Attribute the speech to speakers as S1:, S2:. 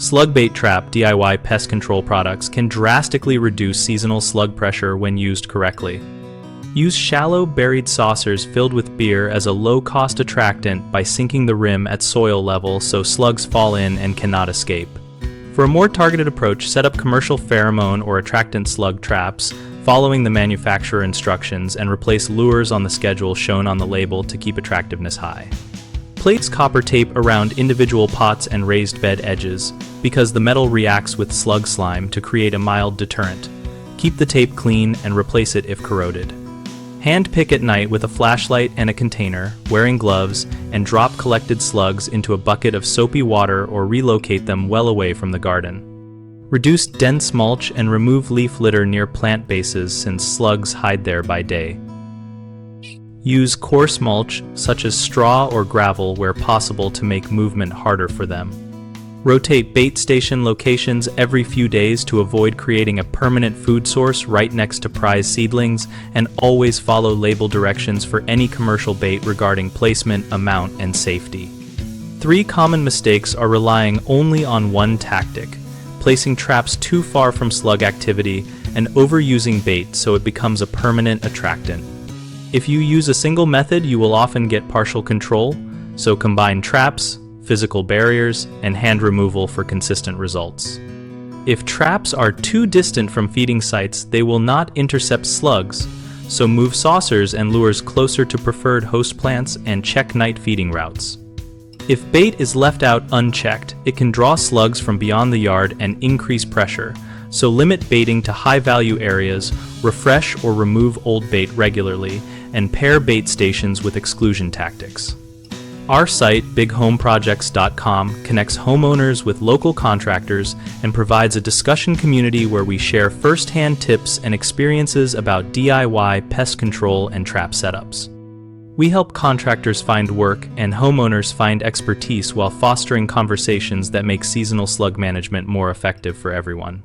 S1: Slug bait trap DIY pest control products can drastically reduce seasonal slug pressure when used correctly. Use shallow, buried saucers filled with beer as a low-cost attractant by sinking the rim at soil level so slugs fall in and cannot escape. For a more targeted approach, set up commercial pheromone or attractant slug traps, following the manufacturer instructions, and replace lures on the schedule shown on the label to keep attractiveness high. Place copper tape around individual pots and raised bed edges, because the metal reacts with slug slime to create a mild deterrent. Keep the tape clean and replace it if corroded. Hand pick at night with a flashlight and a container, wearing gloves, and drop collected slugs into a bucket of soapy water or relocate them well away from the garden. Reduce dense mulch and remove leaf litter near plant bases since slugs hide there by day. Use coarse mulch, such as straw or gravel, where possible to make movement harder for them. Rotate bait station locations every few days to avoid creating a permanent food source right next to prize seedlings, and always follow label directions for any commercial bait regarding placement, amount, and safety. 3 common mistakes are relying only on one tactic, placing traps too far from slug activity, and overusing bait so it becomes a permanent attractant. If you use a single method, you will often get partial control, so combine traps, physical barriers, and hand removal for consistent results. If traps are too distant from feeding sites, they will not intercept slugs, so move saucers and lures closer to preferred host plants and check night feeding routes. If bait is left out unchecked, it can draw slugs from beyond the yard and increase pressure, so limit baiting to high-value areas, refresh or remove old bait regularly, and pair bait stations with exclusion tactics. Our site, bighomeprojects.com, connects homeowners with local contractors and provides a discussion community where we share first-hand tips and experiences about DIY pest control and trap setups. We help contractors find work and homeowners find expertise while fostering conversations that make seasonal slug management more effective for everyone.